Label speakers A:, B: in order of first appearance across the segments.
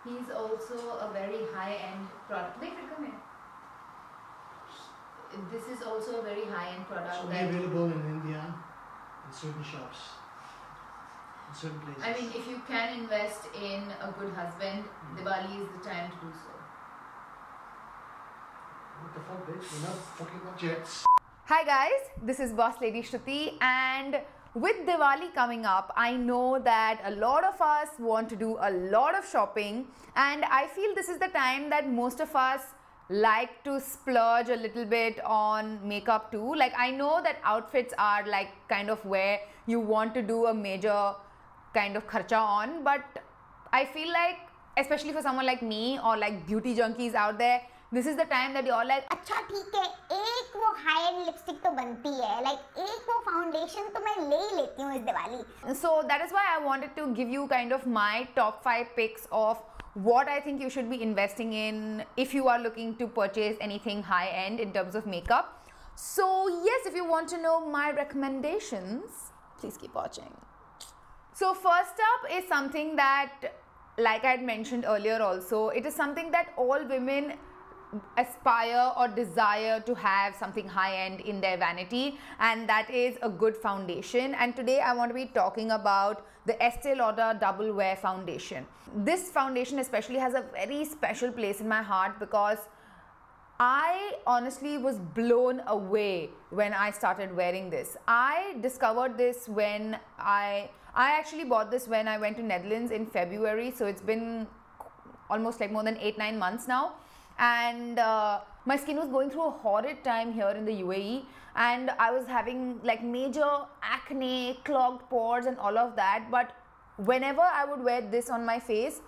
A: He's also a very high-end product. Come here. This is also a very high-end product.
B: It's only available in India, in certain shops, in certain places.
A: I mean, if you can invest in a good husband, Diwali is the time to do so.
B: What the fuck, bitch? We're not fucking about jets.
C: Hi guys, this is Bosslady Shruti, and with Diwali coming up, I know that a lot of us want to do a lot of shopping, and I feel this is the time that most of us like to splurge a little bit on makeup too. Like, I know that outfits are like kind of where you want to do a major kind of kharcha on, but I feel like, especially for someone like me or like beauty junkies out there, this is the time that you're like,
D: अच्छा ठीक है, एक वो high end lipstick तो बनती है, like एक वो foundation तो मैं ले ही लेती हूँ इस Diwali.
C: So that is why I wanted to give you kind of my top 5 picks of what I think you should be investing in if you are looking to purchase anything high end in terms of makeup. So yes, if you want to know my recommendations, please keep watching. So first up is something that, like I had mentioned earlier also, it is something that all women aspire or desire to have something high-end in their vanity, and that is a good foundation. And today I want to be talking about the Estee Lauder Double Wear foundation. This foundation especially has a very special place in my heart because I honestly was blown away when I started wearing this. I discovered this when I actually bought this when I went to Netherlands in February, so it's been almost like more than 8-9 months now. And my skin was going through a horrid time here in the UAE, and I was having like major acne, clogged pores and all of that. But whenever I would wear this on my face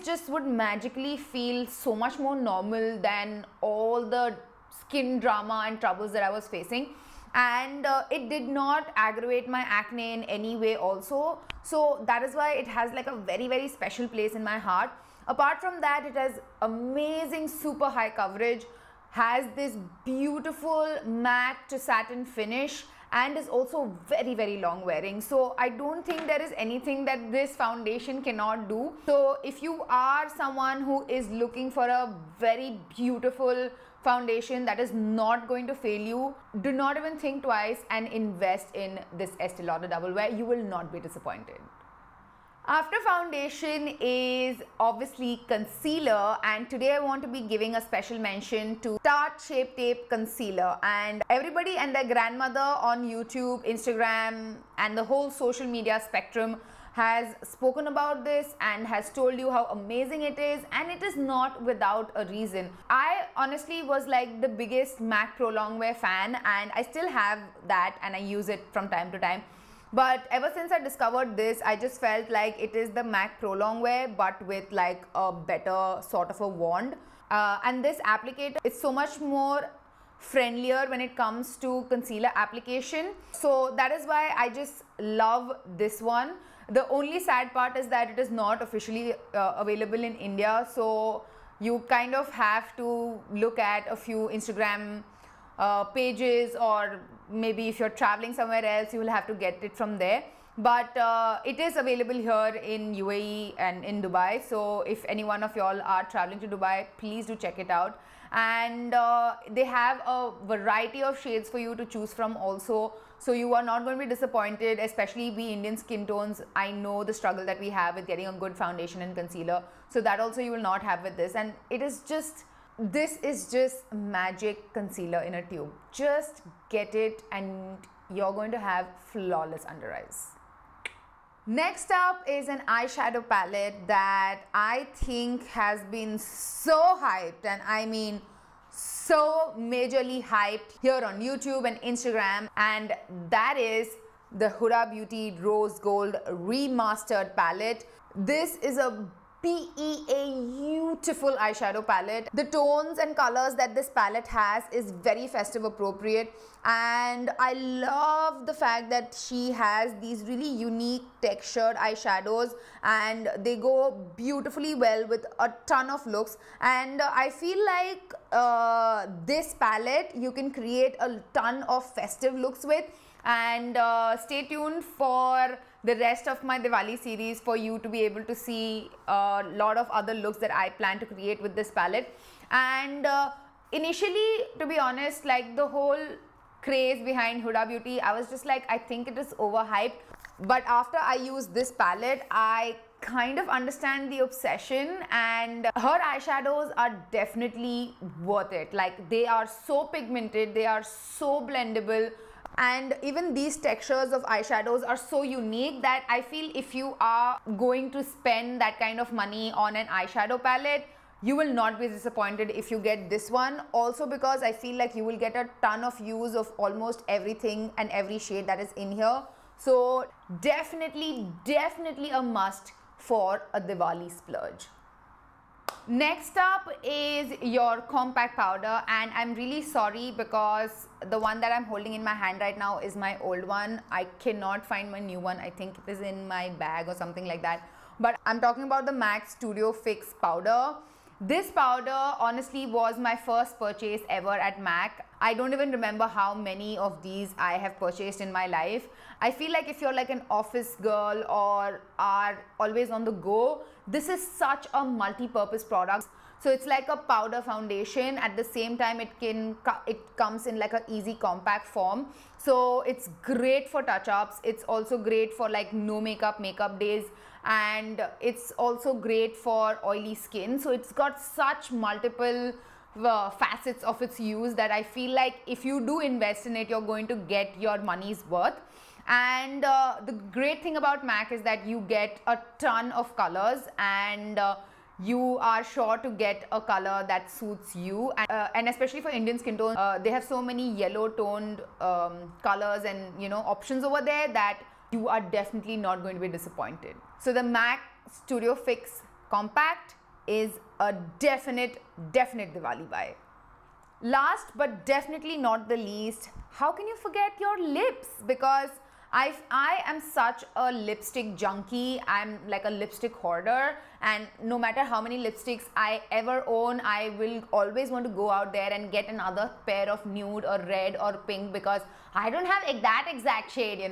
C: just would magically feel so much more normal than all the skin drama and troubles that I was facing. And it did not aggravate my acne in any way also. So that is why it has like a very, very special place in my heart. Apart from that, it has amazing super high coverage, has this beautiful matte to satin finish, and is also very, very long wearing. So I don't think there is anything that this foundation cannot do. So if you are someone who is looking for a very beautiful foundation that is not going to fail you, do not even think twice and invest in this Estee Lauder Double Wear. You will not be disappointed. After foundation is obviously concealer, and today I want to be giving a special mention to Tarte Shape Tape concealer. And everybody and their grandmother on YouTube, Instagram and the whole social media spectrum has spoken about this and has told you how amazing it is, and it is not without a reason. I honestly was like the biggest MAC Pro Longwear fan, and I still have that and I use it from time to time. But ever since I discovered this, I just felt like it is the MAC Pro Longwear but with like a better sort of a wand. And this applicator is so much more friendlier when it comes to concealer application. So that is why I just love this one. The only sad part is that it is not officially available in India. So you kind of have to look at a few Instagram pages, or maybe if you're traveling somewhere else, you will have to get it from there. But it is available here in UAE and in Dubai. So if any one of y'all are traveling to Dubai, please do check it out. And they have a variety of shades for you to choose from also. So you are not going to be disappointed, especially we Indian skin tones. I know the struggle that we have with getting a good foundation and concealer. So that also you will not have with this. And it is just, this is just magic concealer in a tube. Just get it and you're going to have flawless under eyes. Next up is an eyeshadow palette that I think has been so hyped, and I mean so majorly hyped here on YouTube and Instagram, and that is the Huda Beauty Rose Gold Remastered palette. This is a beautiful eyeshadow palette. The tones and colors that this palette has is very festive appropriate, and I love the fact that she has these really unique textured eyeshadows and they go beautifully well with a ton of looks. And I feel like this palette you can create a ton of festive looks with. And stay tuned for the rest of my Diwali series for you to be able to see a lot of other looks that I plan to create with this palette. And initially, to be honest, like the whole craze behind Huda Beauty, I was just like, I think it is overhyped. But after I use this palette, I kind of understand the obsession, and her eyeshadows are definitely worth it. Like, they are so pigmented, they are so blendable, and even these textures of eyeshadows are so unique that I feel if you are going to spend that kind of money on an eyeshadow palette, you will not be disappointed if you get this one. Also because I feel like you will get a ton of use of almost everything and every shade that is in here. So definitely a must for a Diwali splurge. Next up is your compact powder, and I'm really sorry because the one that I'm holding in my hand right now is my old one. I cannot find my new one. I think it is in my bag or something like that. But I'm talking about the MAC Studio Fix powder. This powder honestly was my first purchase ever at MAC. I don't even remember how many of these I have purchased in my life. I feel like if you're like an office girl or are always on the go, this is such a multi-purpose product. So it's like a powder foundation. At the same time, it comes in like an easy compact form. So it's great for touch-ups. It's also great for like no makeup days. And it's also great for oily skin. So it's got such multiple facets of its use that I feel like if you do invest in it, you're going to get your money's worth. And the great thing about MAC is that you get a ton of colors, and you are sure to get a color that suits you. And especially for Indian skin tone, they have so many yellow toned colors and options over there that you are definitely not going to be disappointed. So the MAC Studio Fix Compact is a definite Diwali buy. Last but definitely not the least, how can you forget your lips? Because I am such a lipstick junkie. I'm like a lipstick hoarder, and no matter how many lipsticks I ever own, I will always want to go out there and get another pair of nude or red or pink because I don't have that exact shade,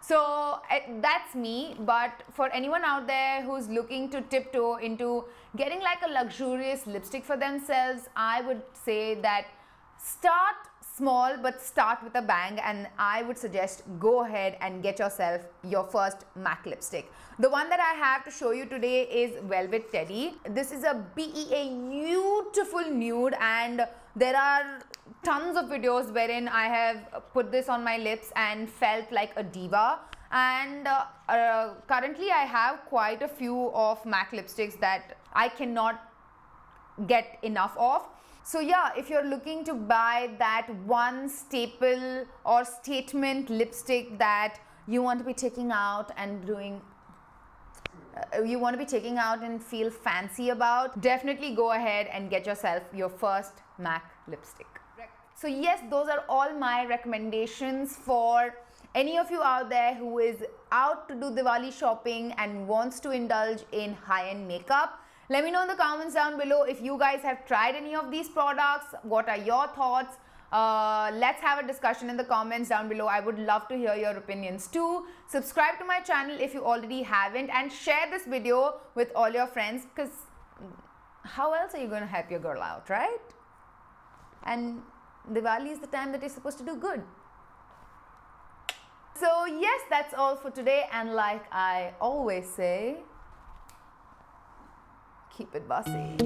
C: So that's me. But for anyone out there who's looking to tiptoe into getting like a luxurious lipstick for themselves, I would say that start small but start with a bang, and I would suggest go ahead and get yourself your first MAC lipstick. The one that I have to show you today is Velvet Teddy. This is a beautiful nude, and there are tons of videos wherein I have put this on my lips and felt like a diva. And currently I have quite a few of MAC lipsticks that I cannot get enough of. So yeah, if you're looking to buy that one staple or statement lipstick that you want to be taking out and doing, and feel fancy about, definitely go ahead and get yourself your first MAC lipstick. So yes, those are all my recommendations for any of you out there who is out to do Diwali shopping and wants to indulge in high-end makeup. Let me know in the comments down below if you guys have tried any of these products. What are your thoughts? Let's have a discussion in the comments down below. I would love to hear your opinions too. Subscribe to my channel if you already haven't, and share this video with all your friends, because how else are you going to help your girl out, right? And Diwali is the time that you're supposed to do good. So yes, that's all for today, and like I always say, keep it bossy.